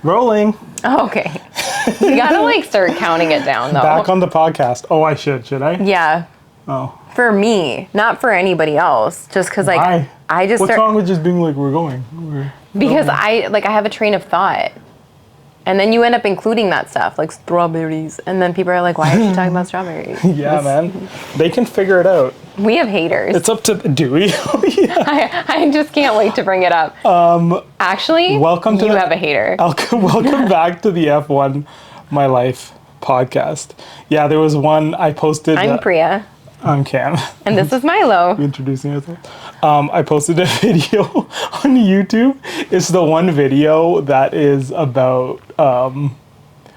Rolling. Oh, okay. You gotta like start counting it down though. Back on the podcast. Oh, I should I? Yeah. Oh. For me, not for anybody else. Just because like Why? I just What's start wrong with just being like we're going? because I have a train of thought. And then you end up including that stuff, like strawberries. And then people are like, why are you talking about strawberries? Yeah, man. They can figure it out. We have haters. It's up to Dewey. Yeah. I just can't wait to bring it up. Actually, welcome to you have a hater. Welcome back to the F1 My Life podcast. Yeah, there was one I posted. I'm Priya. I'm Cam. And this is Milo. Introducing yourself. I posted a video on YouTube. It's the one video that is about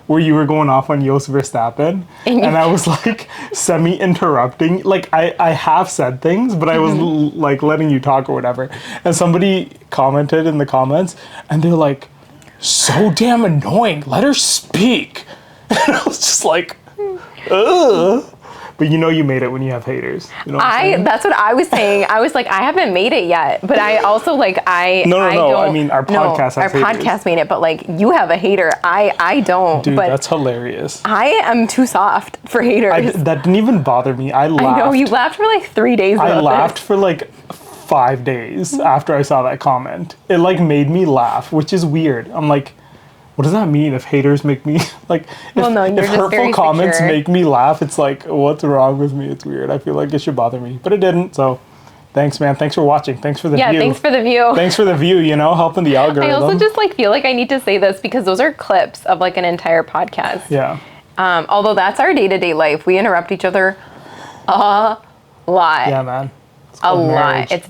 where you were going off on Jos Verstappen. And I was like semi-interrupting. Like I have said things, but I was like letting you talk or whatever. And somebody commented in the comments and they're like, so damn annoying. Let her speak. And I was just like, ugh. But you know you made it when you have haters. You know what I'm saying? That's what I was saying. I was like, I haven't made it yet. But I also like, No. I mean, our podcast has haters. Our podcast made it, but like, you have a hater. I don't. Dude, but that's hilarious. I am too soft for haters. That didn't even bother me. I laughed. I know, you laughed for like 3 days. I laughed for like 5 days after I saw that comment. It like made me laugh, which is weird. I'm like, what does that mean if haters make me like if hurtful comments make me laugh, it's like, what's wrong with me? It's weird. I feel like it should bother me, but it didn't. So thanks, man. Thanks for watching. Thanks for the view. Yeah, thanks for the view. Thanks for the view, you know, helping the algorithm. I also just like feel like I need to say this because those are clips of like an entire podcast. Yeah. Although that's our day-to-day life. We interrupt each other a lot. Yeah, man. A lot. It's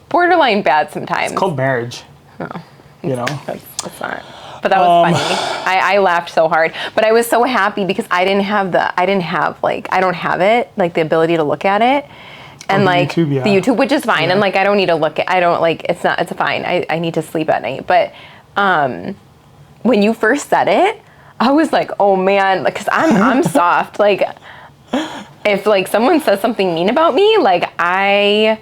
borderline bad sometimes. It's called marriage. Oh. You know? That's not. But that was funny. I laughed so hard. But I was so happy because I don't have it, like the ability to look at it. And like YouTube, yeah. the YouTube, which is fine. Yeah. And like, I don't need to look at, it's fine. I need to sleep at night. But when you first said it, I was like, oh man, like, cause I'm soft. Like if like someone says something mean about me, like I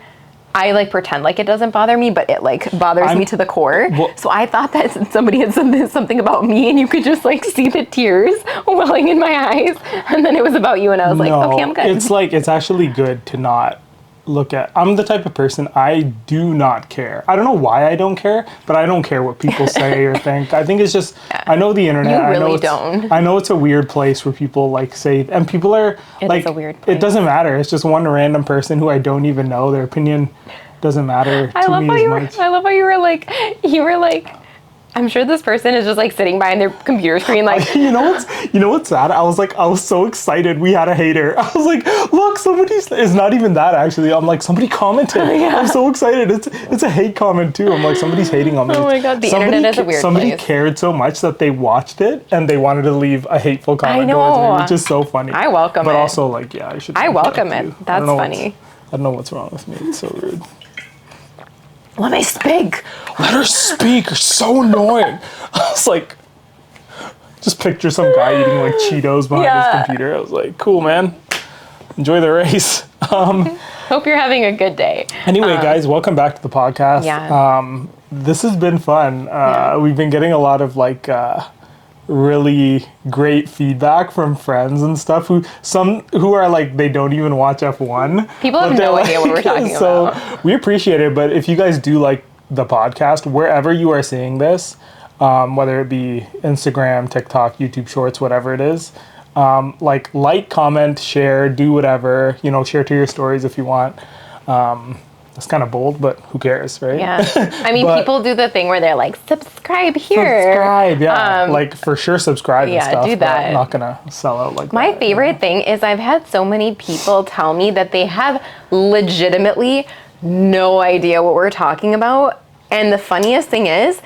like pretend like it doesn't bother me, but it like bothers me to the core. Well, so I thought that somebody had said something about me and you could just like see the tears welling in my eyes. And then it was about you and I was like, okay, I'm good. It's like, it's actually good to not look at, I'm the type of person, I do not care. I don't know why I don't care, but I don't care what people say or think. I think it's just, yeah. I know the internet. You really don't. I know it's a weird place where people like say, and people are like, it's a weird place. It doesn't matter. It's just one random person who I don't even know. Their opinion doesn't matter to me as much. I love how you were like, I'm sure this person is just like sitting behind their computer screen like you know what's sad? I was so excited we had a hater. I was like, look, it's not even that actually. I'm like, somebody commented. Yeah. I'm so excited. It's a hate comment too. I'm like, somebody's hating on me. Oh my god, the internet is a weird Somebody place. cared so much that they watched it and they wanted to leave a hateful comment towards me, which is so funny. I welcome it. But also like, yeah, I welcome it. That's funny. I don't know what's wrong with me. It's so rude. Let me speak. Let her speak. You're so annoying. I was like, just picture some guy eating like Cheetos behind his computer. I was like, cool, man. Enjoy the race. Hope you're having a good day. Anyway, guys, welcome back to the podcast. Yeah. This has been fun. We've been getting a lot of like really great feedback from friends and stuff who are like, they don't even watch F1. People have no idea what we're talking about. So we appreciate it, but if you guys do like the podcast, wherever you are seeing this, whether it be Instagram, TikTok, YouTube Shorts, whatever it is, like, comment, share, do whatever, share to your stories if you want. It's kind of bold, but who cares, right? Yeah. I mean, people do the thing where they're like, subscribe here. Subscribe, yeah. like, for sure, subscribe and stuff. Yeah, do that. I'm not going to sell out like My that. My favorite thing is I've had so many people tell me that they have legitimately no idea what we're talking about. And the funniest thing is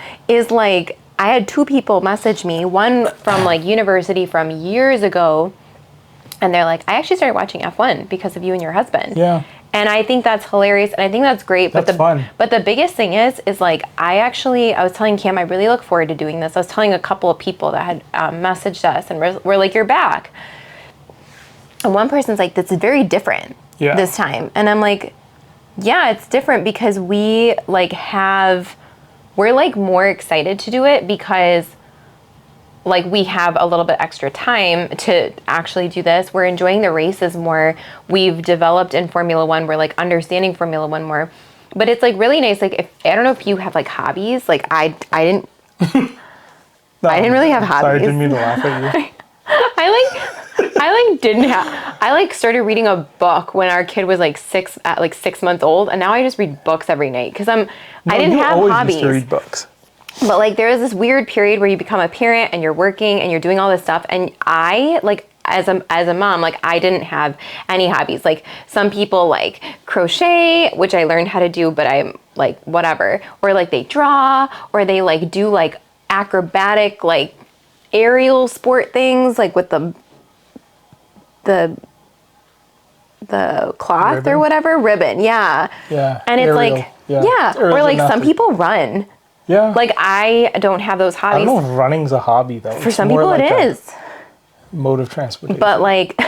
like, I had 2 people message me, one from like university from years ago. And they're like, I actually started watching F1 because of you and your husband. Yeah. And I think that's hilarious, and I think that's great. That's fun. But the biggest thing is like, I was telling Cam, I really look forward to doing this. I was telling a couple of people that had messaged us, and we're like, you're back. And one person's like, this is very different this time. And I'm like, yeah, it's different because we like have we're like more excited to do it because like we have a little bit extra time to actually do this. We're enjoying the races more. We've developed in Formula One. We're like understanding Formula One more. But it's like really nice. Like if I don't know if you have like hobbies. Like I didn't. No, I didn't really have hobbies. Sorry, I didn't mean to laugh at you. I like started reading a book when our kid was like 6 months old, and now I just read books every night because I didn't have hobbies. Used to read books. But like there is this weird period where you become a parent and you're working and you're doing all this stuff, and I like as a mom, like I didn't have any hobbies. Like some people like crochet, which I learned how to do, but I'm like whatever, or like they draw, or they like do like acrobatic like aerial sport things like with the cloth ribbon? Or whatever ribbon, yeah. And it's aerial. Like yeah. Or like some people run. Yeah. Like I don't have those hobbies. I don't know if running's a hobby though. For some people like it is. Mode of transportation. But like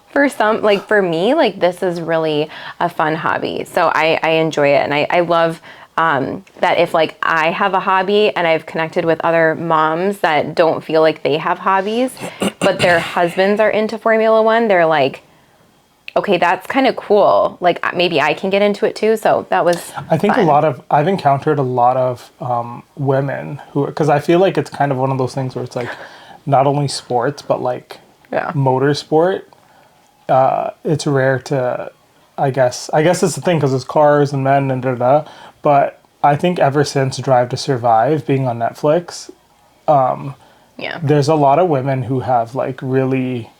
for some, like for me, like this is really a fun hobby. So I enjoy it, and I love that if like I have a hobby and I've connected with other moms that don't feel like they have hobbies, but their husbands are into Formula One, they're like, okay, that's kind of cool. Like maybe I can get into it too. So that was I think fun. I've encountered a lot of women who, because I feel like it's kind of one of those things where it's like not only sports, but like motorsport. It's rare to, I guess it's the thing because it's cars and men and da-da. But I think ever since Drive to Survive being on Netflix, there's a lot of women who have like really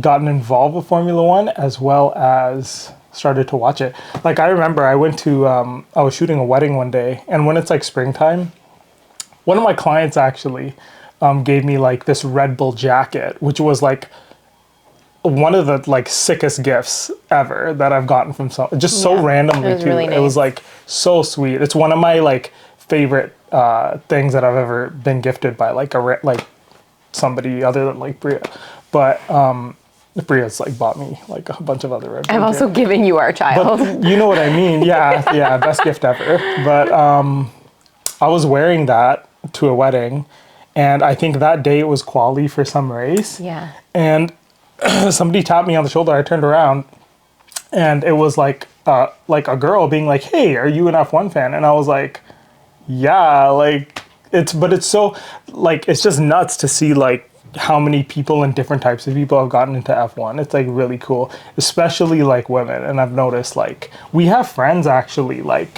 gotten involved with Formula One as well as started to watch it. Like I remember I went to, I was shooting a wedding one day, and when it's like springtime, one of my clients actually gave me like this Red Bull jacket, which was like one of the like sickest gifts ever that I've gotten from just so randomly too. Really nice. It was like so sweet. It's one of my like favorite things that I've ever been gifted by like somebody other than like Bria. But Bria's like bought me like a bunch of other Red Bull. I've also given you our child. But you know what I mean? Yeah, best gift ever. But I was wearing that to a wedding, and I think that day it was quali for some race. Yeah. And somebody tapped me on the shoulder. I turned around, and it was like a girl being like, "Hey, are you an F1 fan?" And I was like, "Yeah." Like it's so like it's just nuts to see like how many people and different types of people have gotten into F1. It's like really cool, especially like women. And I've noticed like we have friends actually like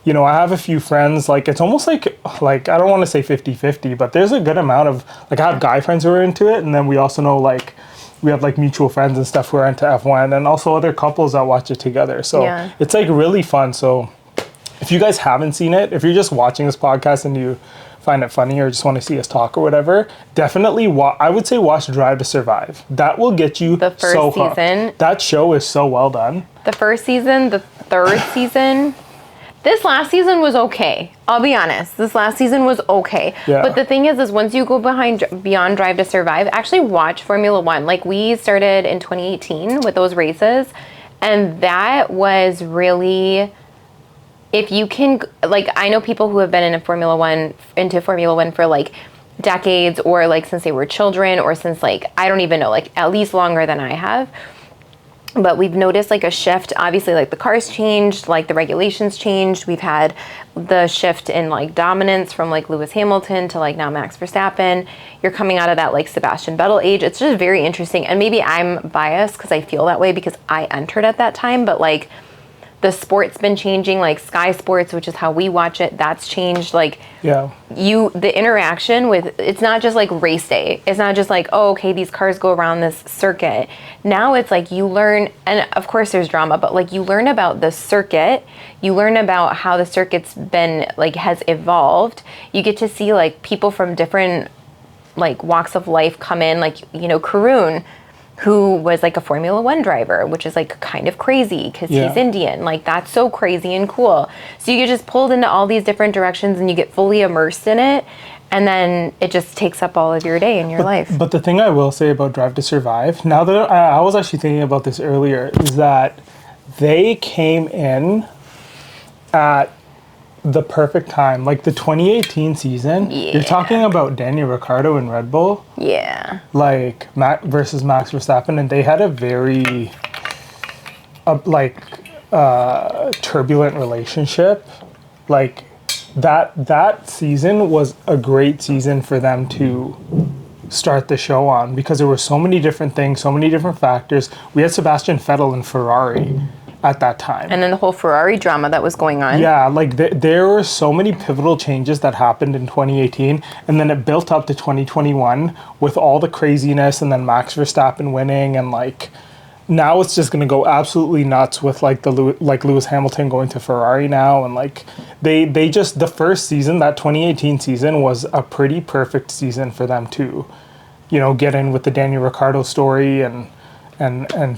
you know, I have a few friends, like it's almost like I don't want to say 50-50, but there's a good amount of like I have guy friends who are into it, and then we also know like we have like mutual friends and stuff who are into F1, and also other couples that watch it together. So it's like really fun. So if you guys haven't seen it, if you're just watching this podcast and you find it funny or just want to see us talk or whatever, definitely I would say watch Drive to Survive. That will get you the first so season. Hooked. That show is so well done. The first season, the third season. This last season was okay. I'll be honest. This last season was okay. Yeah. But the thing is once you go beyond Drive to Survive, actually watch Formula One. Like we started in 2018 with those races, and that was really, if you can, like I know people who have been into Formula One for like decades, or like since they were children, or since like, I don't even know, like at least longer than I have. But we've noticed like a shift. Obviously, like the cars changed, like the regulations changed. We've had the shift in like dominance from like Lewis Hamilton to like now Max Verstappen. You're coming out of that like Sebastian Vettel age. It's just very interesting. And maybe I'm biased because I feel that way because I entered at that time. But like the sport's been changing, like Sky Sports, which is how we watch it, that's changed. Like the interaction with, it's not just like race day. It's not just like, oh, okay, these cars go around this circuit. Now it's like you learn, and of course there's drama, but like you learn about the circuit, you learn about how the circuit's been, like has evolved. You get to see like people from different like walks of life come in, like, you know, Karun, who was like a Formula One driver, which is like kind of crazy because he's Indian. Like that's so crazy and cool. So you get just pulled into all these different directions and you get fully immersed in it. And then it just takes up all of your day and your life. But the thing I will say about Drive to Survive, now that I was actually thinking about this earlier, is that they came in at the perfect time. Like the 2018 season, you're talking about Daniel Ricciardo and Red Bull. Yeah. Like versus Max Verstappen, and they had a very turbulent relationship. Like that season was a great season for them to start the show on, because there were so many different things, so many different factors. We had Sebastian Vettel and Ferrari at that time. And then the whole Ferrari drama that was going on. Yeah, like there were so many pivotal changes that happened in 2018, and then it built up to 2021 with all the craziness, and then Max Verstappen winning, and like now it's just gonna go absolutely nuts with like Lewis Hamilton going to Ferrari now, and like they just, the first season, that 2018 season was a pretty perfect season for them to, you know, get in with the Daniel Ricciardo story and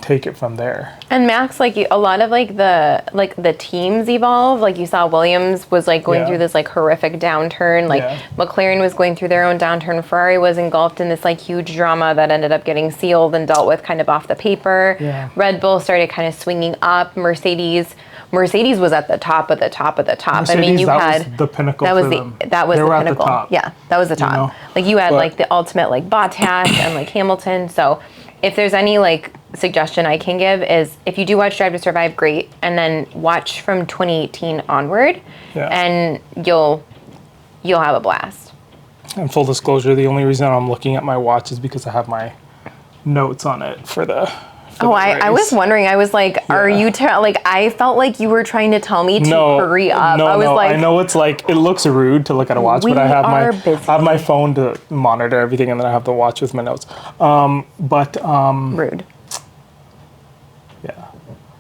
take it from there. And Max, like a lot of the teams evolve. Like you saw Williams was like going through this like horrific downturn. Like McLaren was going through their own downturn. Ferrari was engulfed in this like huge drama that ended up getting sealed and dealt with kind of off the paper. Yeah. Red Bull started kind of swinging up. Mercedes was at the top of the top of the top. Mercedes, I mean, you that had was the pinnacle. that was for the them. that was They the were at pinnacle. top, Yeah, that was the top. you know? Like you had like the ultimate like Bottas and like Hamilton. So if there's any like suggestion I can give is, if you do watch Drive to Survive, great, and then watch from 2018 onward, and you'll have a blast. And full disclosure, the only reason I'm looking at my watch is because I have my notes on it for the. I was wondering. I was like, "Are you like?" I felt like you were trying to tell me to hurry up. I was like, I know it's like, it looks rude to look at a watch, but I have my phone to monitor everything, and then I have the watch with my notes. Rude. Yeah.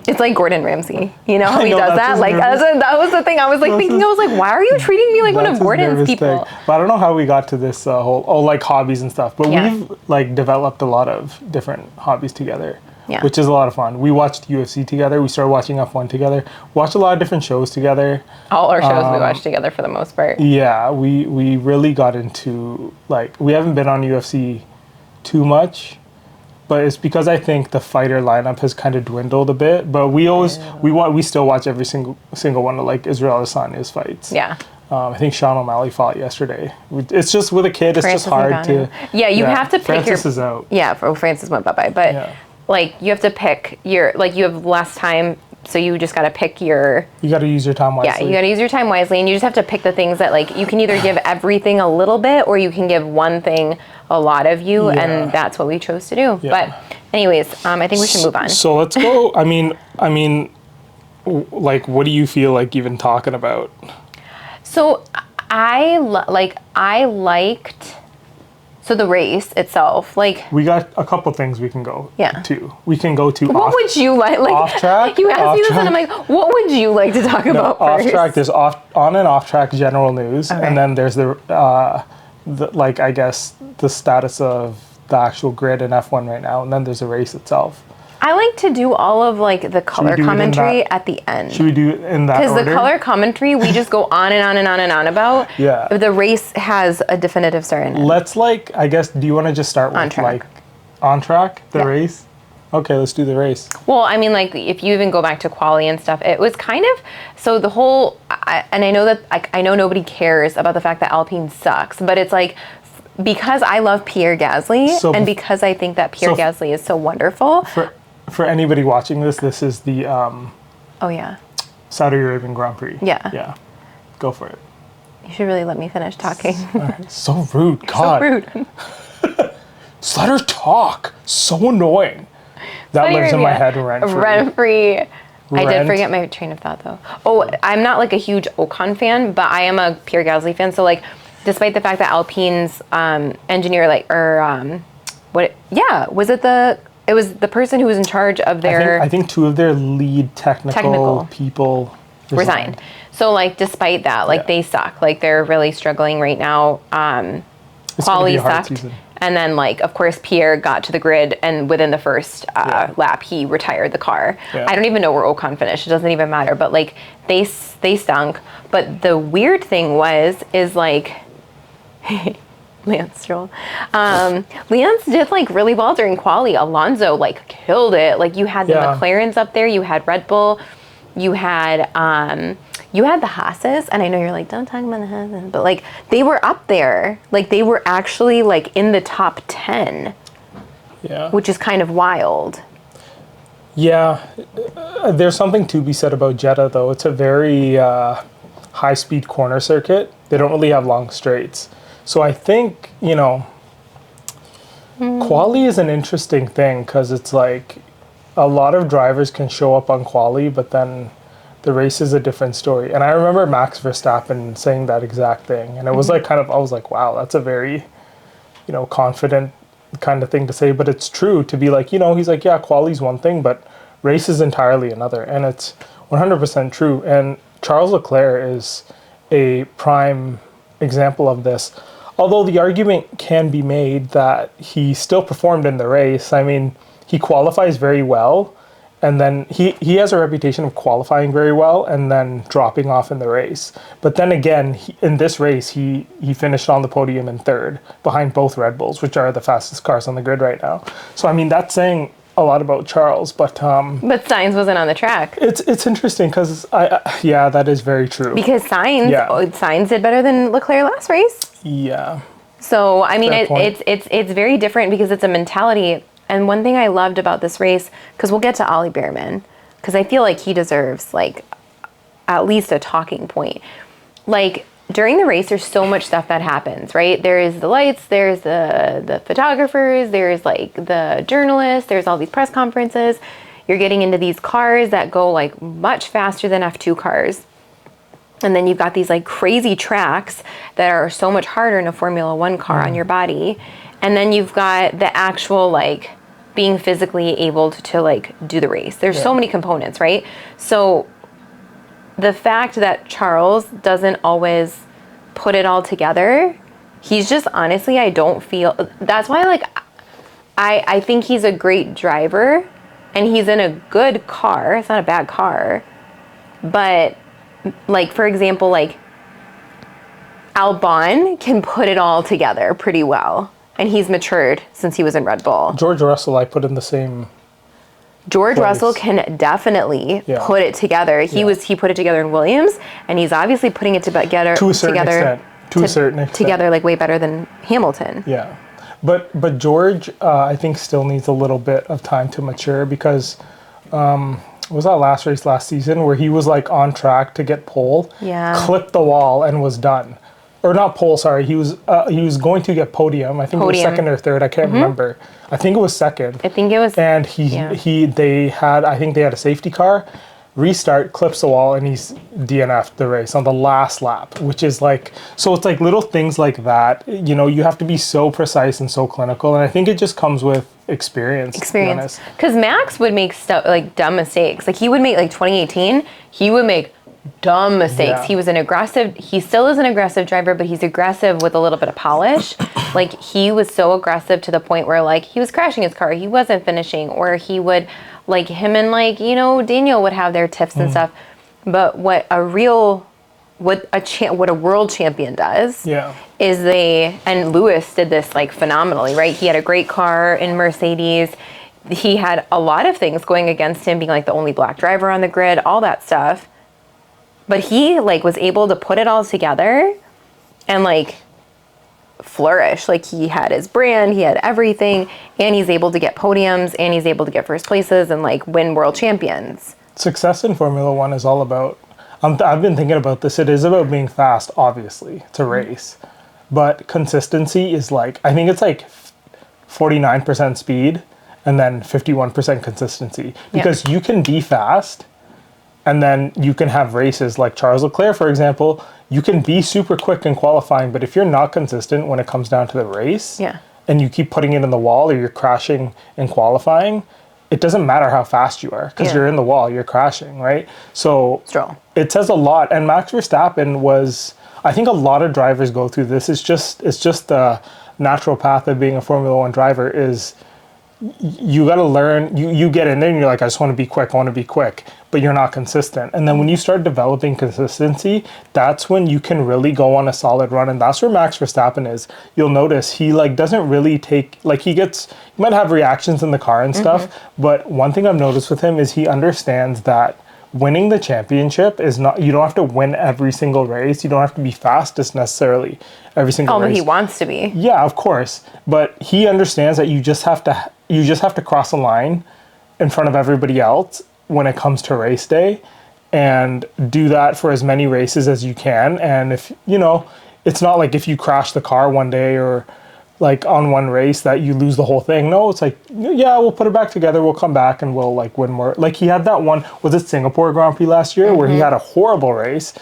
It's like Gordon Ramsay. You know how he does that? Like nervous. that was the thing. I was like thinking. I was like, why are you treating me like one of Gordon's people? Thing. But I don't know how we got to this whole like hobbies and stuff. But we've like developed a lot of different hobbies together. Yeah. Which is a lot of fun. We watched UFC together. We started watching F1 together. Watched a lot of different shows together. All our shows we watched together for the most part. Yeah, we really got into, like, we haven't been on UFC too much, but it's because I think the fighter lineup has kind of dwindled a bit. But we always we still watch every single one of like Israel Adesanya's fights. Yeah. I think Sean O'Malley fought yesterday. It's just with a kid. It's Francis just hard to. Yeah, you have to pick Francis is out. Yeah, Francis went bye-bye, but like you have to pick you have less time, so you just got to pick your. You got to use your time wisely. Yeah, you got to use your time wisely, and you just have to pick the things that, like, you can either give everything a little bit, or you can give one thing a lot of you, and that's what we chose to do. Yeah. But anyways, I think we should move on. So let's go. I mean, like, what do you feel like even talking about? So I liked. So the race itself, like, we got a couple things we can go to. We can go to. What would you like? Like, off track. You asked me this, and I'm like, what would you like to talk about off first? track. There's on and off track general news, and then there's the like, I guess, the status of the actual grid in F1 right now, and then there's the race itself. I like to do all of like the color commentary at the end. Should we do it in that order? Because the color commentary, we just go on and on and on and on about. Yeah. The race has a definitive start and end. Let's, like, I guess, do you want to just start with, on track, the race? Okay, let's do the race. Well, I mean, like, if you even go back to quali and stuff, it was kind of, so the whole, and I know that, I know nobody cares about the fact that Alpine sucks, but it's like, because I love Pierre Gasly, and because I think that Pierre Gasly is so wonderful. For anybody watching this, this is the Saudi Arabian Grand Prix. Yeah. Yeah. Go for it. You should really let me finish talking. So rude. God. So rude. Just let her talk. So annoying. That lives in my head rent-free. Rent-free. I did forget my train of thought, though. Oh, I'm not like a huge Ocon fan, but I am a Pierre Gasly fan. So, like, despite the fact that Alpine's engineer, like, it was the person who was in charge of their. I think two of their lead technical people resigned. So, like, despite that, like, they suck. Like, they're really struggling right now. Quali sucked. Season. And then, like, of course, Pierre got to the grid, and within the first lap, he retired the car. Yeah. I don't even know where Ocon finished. It doesn't even matter. But, like, they stunk. But the weird thing is, like, Lance Stroll. Lance did, like, really well during quali. Alonso, like, killed it. Like, you had the McLarens up there. You had Red Bull. You had the Haas's, and I know you're like, don't talk about the Haas's, but like they were up there. Like they were actually like in the top 10. Yeah. Which is kind of wild. Yeah. There's something to be said about Jeddah, though. It's a very high-speed corner circuit. They don't really have long straights. So I think, quali is an interesting thing because it's like a lot of drivers can show up on quali, but then the race is a different story. And I remember Max Verstappen saying that exact thing. And it was like I was like, wow, that's a very, confident kind of thing to say. But it's true to be like, he's like, yeah, quali's one thing, but race is entirely another. And it's 100% true. And Charles Leclerc is a prime example of this. Although the argument can be made that he still performed in the race. I mean, he qualifies very well, and then he has a reputation of qualifying very well and then dropping off in the race. But then again, in this race, he finished on the podium in third, behind both Red Bulls, which are the fastest cars on the grid right now. So, I mean, that's saying a lot about Charles, but Sainz wasn't on the track. It's interesting because that is very true. Because Sainz did better than Leclerc last race. Yeah. So I mean, it's very different because it's a mentality. And one thing I loved about this race, because we'll get to Ollie Behrman, because I feel like he deserves like at least a talking point. Like during the race, there's so much stuff that happens, right? There is the lights, there's the photographers, there's like the journalists, there's all these press conferences. You're getting into these cars that go like much faster than F2 cars. And then you've got these like crazy tracks that are so much harder in a Formula One car on your body. And then you've got the actual like being physically able to like do the race. There's so many components, right? So the fact that Charles doesn't always put it all together, he's just honestly, I don't feel, that's why like I think he's a great driver and he's in a good car. It's not a bad car. But like, for example, like Albon can put it all together pretty well. And he's matured since he was in Red Bull. George Russell, I put in the same George place. Russell can definitely put it together. He put it together in Williams, and he's obviously putting it together to a certain extent. Together like way better than Hamilton. Yeah. But George, I think still needs a little bit of time to mature because was that last race last season where he was like on track to get pole, clipped the wall and was done. Or not pole, sorry. He was going to get podium. I think it was second or third. I can't remember. I think it was second. I think it was. And they had a safety car, restart, clips the wall, and he's DNF'd the race on the last lap, which is like, so it's like little things like that. You have to be so precise and so clinical. And I think it just comes with experience. Because Max would make stuff like dumb mistakes. Like he would make like 2018, he would make dumb mistakes. He still is an aggressive driver, but he's aggressive with a little bit of polish. Like he was so aggressive to the point where like he was crashing his car, he wasn't finishing, or he would like him and like, Daniel would have their tiffs and stuff. But what a world champion does is and Lewis did this like phenomenally, right? He had a great car in Mercedes. He had a lot of things going against him, being like the only black driver on the grid, all that stuff. But he like was able to put it all together and like flourish. Like he had his brand, he had everything, and he's able to get podiums and he's able to get first places and like win world champions. Success in Formula One is all about, I've been thinking about this, it is about being fast, obviously, to race. But consistency is like, I think it's like 49% speed and then 51% consistency. Because you can be fast, and then you can have races like Charles Leclerc, for example. You can be super quick in qualifying, but if you're not consistent when it comes down to the race, and you keep putting it in the wall or you're crashing in qualifying, it doesn't matter how fast you are because you're in the wall, you're crashing, right? So it says a lot. And Max Verstappen was, I think a lot of drivers go through this. It's just the natural path of being a Formula One driver is you got to learn, you get in there and you're like, I just want to be quick, but you're not consistent. And then when you start developing consistency, that's when you can really go on a solid run. And that's where Max Verstappen is. You'll notice he like doesn't really take, like he might have reactions in the car and stuff, but one thing I've noticed with him is he understands that winning the championship is not, you don't have to win every single race. You don't have to be fastest necessarily every single race. He wants to be. Yeah, of course. But he understands that you just have to cross a line in front of everybody else when it comes to race day, and do that for as many races as you can. And if, it's not like if you crash the car one day or like on one race that you lose the whole thing. No, it's like, yeah, we'll put it back together. We'll come back and we'll like win more. Like he had that one, was it Singapore Grand Prix last year, where he had a horrible race.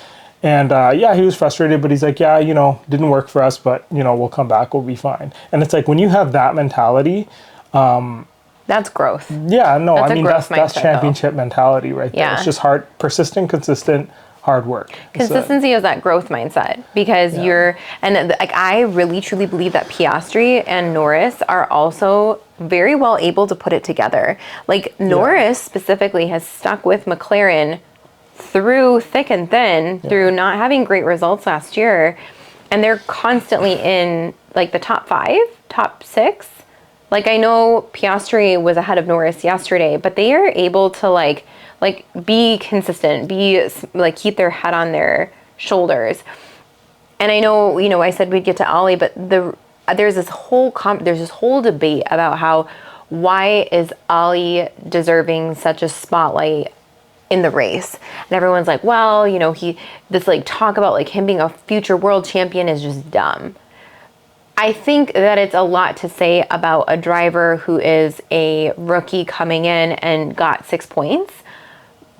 And he was frustrated, but he's like, yeah, didn't work for us, but we'll come back. We'll be fine. And it's like, when you have that mentality, that's growth. Yeah, no, that's that's championship mentality right there. Yeah. It's just hard, persistent, consistent, hard work. Consistency is that growth mindset, because I really truly believe that Piastri and Norris are also very well able to put it together. Like Norris specifically has stuck with McLaren through thick and thin, through not having great results last year, and they're constantly in like the top 5, top 6. Like I know Piastri was ahead of Norris yesterday, but they are able to like be consistent, keep their head on their shoulders. And I know, I said we'd get to Ollie, but there's this whole debate about why is Ollie deserving such a spotlight in the race? And everyone's like, well, talk about like him being a future world champion is just dumb. I think that it's a lot to say about a driver who is a rookie coming in and got 6 points.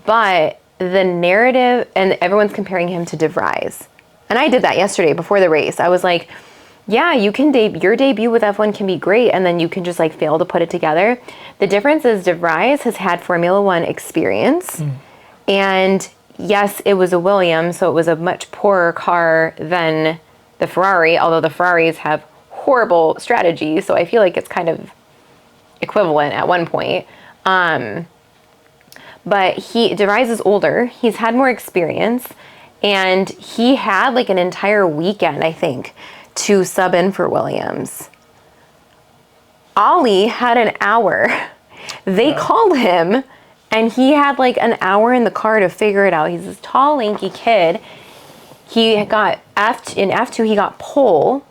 But the narrative, and everyone's comparing him to De Vries. And I did that yesterday before the race. I was like, yeah, you can your debut with F1 can be great, and then you can just like fail to put it together. The difference is De Vries has had Formula One experience. And yes, it was a Williams, so it was a much poorer car than the Ferrari, although the Ferraris have horrible strategy, so I feel like it's kind of equivalent at one point. But De Vries is older, he's had more experience, and he had like an entire weekend, I think, to sub in for Williams. Ollie had an hour. They called him, and he had like an hour in the car to figure it out. He's this tall, lanky kid. He got in F2, he got pole.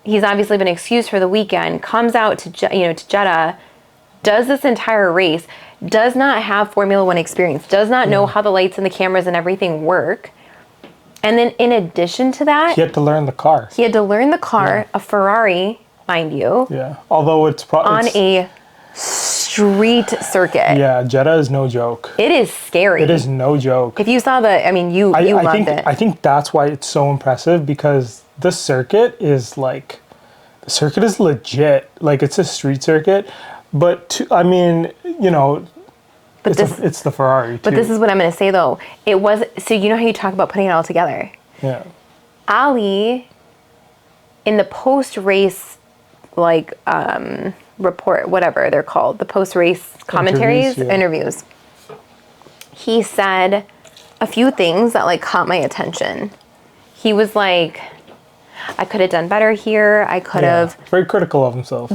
He's obviously been excused for the weekend, comes out to Jeddah, does this entire race, does not have Formula One experience, does not know how the lights and the cameras and everything work. And then in addition to that, he had to learn the car. A Ferrari, mind you. Yeah, although it's on a street circuit. Yeah, Jeddah is no joke. It is scary. It is no joke. If you saw you loved it. I think that's why it's so impressive, because the circuit is legit. Like, it's a street circuit, but it's the Ferrari too. But this is what I'm going to say though. It was, so you know how you talk about putting it all together? Yeah. Ali, in the post-race, report, whatever they're called, the post-race commentaries, interviews, he said a few things that caught my attention. He was like, I could have done better here. I could have. Very critical of himself.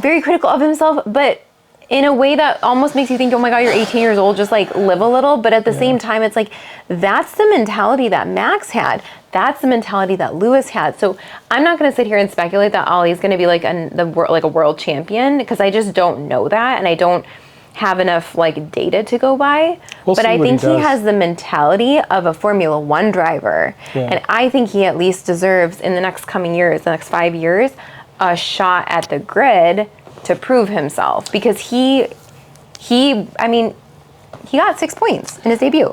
But in a way that almost makes you think, oh my God, you're 18 years old, just live a little. But at the same time, it's like, that's the mentality that Max had. That's the mentality that Lewis had. So I'm not going to sit here and speculate that Ollie's going to be a world champion, because I just don't know that, and I don't have enough data to go by. But I think he has the mentality of a Formula One driver, and I think he at least deserves, in the next coming years, the next 5 years, a shot at the grid to prove himself, because he got 6 points in his debut.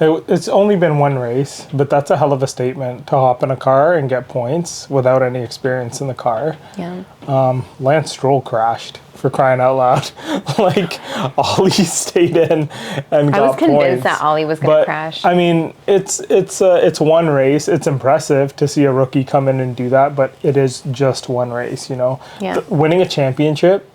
It's only been one race, but that's a hell of a statement to hop in a car and get points without any experience in the car. Yeah. Lance Stroll crashed, for crying out loud. Ollie stayed in and got points. I was convinced that Ollie was going to crash. It's one race. It's impressive to see a rookie come in and do that, but it is just one race, Yeah. Winning a championship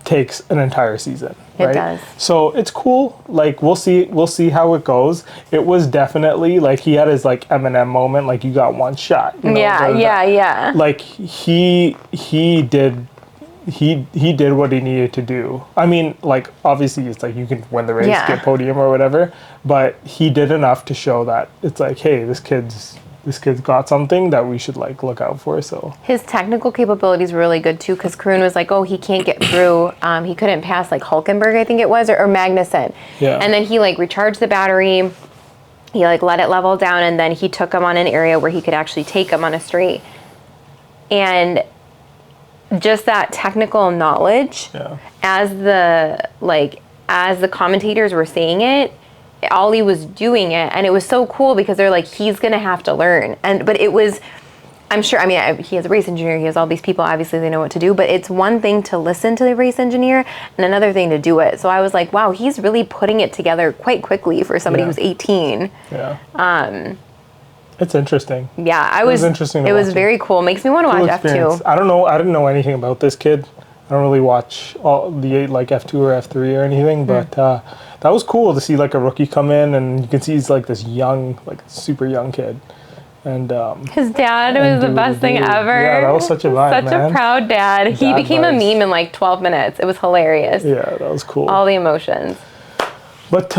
takes an entire season, right? It does. So it's cool. We'll see how it goes. It was definitely he had his Eminem moment. You got one shot. Yeah. He did he did what he needed to do. I mean, like, obviously it's like you can win the race, Yeah. get podium or whatever, but he did enough to show that it's like, hey, this kid's got something that we should like look out for. So His technical capabilities were really good too, because Karun was like, oh, he can't get through. He couldn't pass like Hulkenberg, I think it was, or Magnussen. Yeah. And then he like recharged the battery. He like let it level down, and then he took him on an area where he could actually take him on a straight. And just that technical knowledge, yeah, as the commentators were saying it, Ollie was doing it, and it was so cool because they're like, he's gonna have to learn. But it was, I'm sure, I mean, he has a race engineer, he has all these people, obviously they know what to do, but it's one thing to listen to the race engineer and another thing to do it. So I was like, wow, he's really putting it together quite quickly for somebody Yeah. who's 18. yeah. It's interesting. Yeah, It was interesting to It was watch very cool. Makes me want to Cool watch experience. F2. I don't know. I didn't know anything about this kid. I don't really watch all the like F2 or F3 or anything, but that was cool to see like a rookie come in, and you can see he's like this young, like super young kid. And His dad and was the do best thing do. ever. Yeah, that was such a vibe, Such man. a proud dad. He Dad became a vibes. meme in like 12 minutes. It was hilarious. Yeah, that was cool. All the emotions. But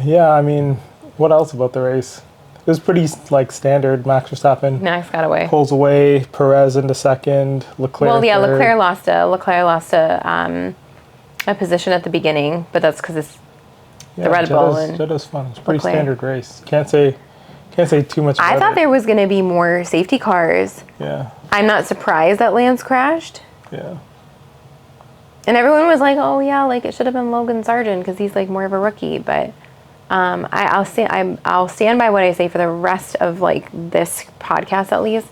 yeah, I mean, what else about the race? It was pretty like standard. Max Verstappen Max got away. pulls away, Perez into second, Leclerc. Well, yeah, third. Leclerc lost a position at the beginning, but that's because it's the Red Bull. And Jeddah's fun. It's a pretty Leclerc. standard race. Can't say too much about I thought it. there was going to be more safety cars. Yeah, I'm not surprised that Lance crashed. yeah. And everyone was like, oh, yeah, like it should have been Logan Sargent because he's like more of a rookie. But I'll stand by what I say for the rest of like this podcast at least.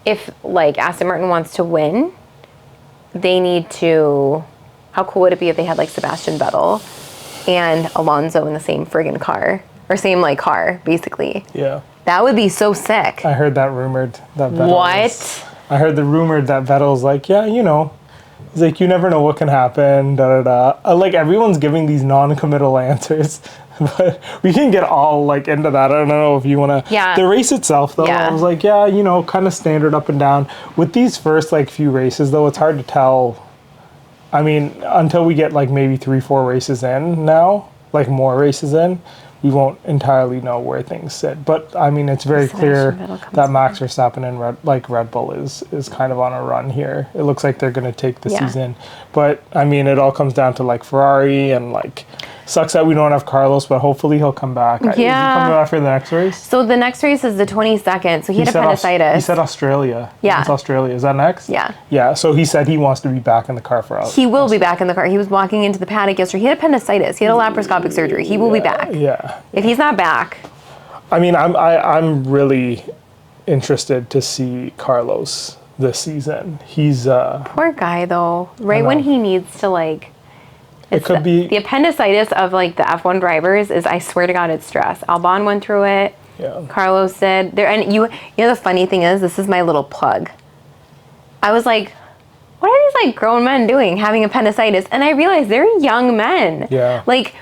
If like Aston Martin wants to win, they need to. How cool would it be if they had like Sebastian Vettel and Alonso in the same friggin' car or same like car basically? Yeah. That would be so sick. I heard that rumored. That Vettel What? I heard the rumored that Vettel's like, yeah, you know, he's like, you never know what can happen. Da da da. Like everyone's giving these non-committal answers, but we can get all like into that. I don't know if you want to. Yeah. The race itself, though, Yeah. I was like, yeah, you know, kind of standard up and down. With these first like few races, though, it's hard to tell. I mean, until we get like maybe 3-4 races in now, like more races in, we won't entirely know where things sit. But I mean, it's very clear Sebastian Vettel comes that Max Verstappen and Red Bull is kind of on a run here. It looks like they're going to take the Yeah. season. But I mean, it all comes down to like Ferrari, and like sucks that we don't have Carlos, but hopefully he'll come back. Is he Yeah. coming back for the next race? So the next race is the 22nd. So he had said appendicitis. He said Australia. Yeah. It's Australia. Is that next? Yeah. Yeah. So he said he wants to be back in the car for us. He will be back in the car. He was walking into the paddock yesterday. He had appendicitis. He had a laparoscopic surgery. He will be back. Yeah. If he's not back, I mean, I'm really interested to see Carlos this season. He's poor guy though. Right when he needs to like, it could be the appendicitis of like the F1 drivers is, I swear to God, it's stress. Albon went through it. yeah. Carlos did. There, and you know the funny thing is, this is my little plug. I was like, what are these like grown men doing having appendicitis? And I realized they're young men. Yeah. Like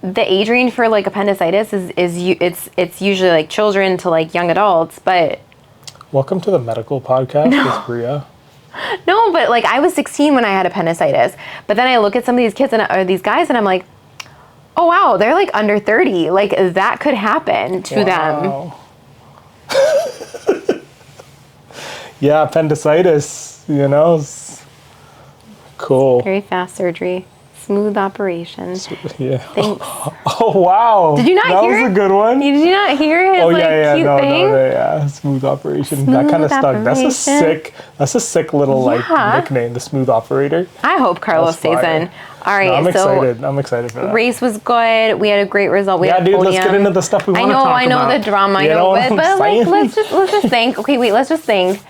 the age range for like appendicitis it's usually like children to like young adults, but Welcome to the medical podcast with Bria. no, but like I was 16 when I had appendicitis. But then I look at some of these kids or these guys and I'm like, oh wow, they're like under 30. Like that could happen to them. Wow. Yeah, appendicitis, you know. Cool. Very fast surgery. Smooth operation. Yeah. Thanks. Oh wow. Did you not that hear was it? a good one. Did you not hear his Oh like yeah, cute no, thing? yeah, smooth operation. That kind of Smooth stuck. operation. That's a sick little like Yeah. nickname, the smooth operator. I hope Carlos That's stays fire. in. All right, No, I'm so excited. I'm excited for that. race was good. We had a great result. We Yeah, had a dude, let's podium. get into the stuff we want to talk about. I know the drama. I You know, what but I'm like saying? let's just think. Okay, wait. Let's just think.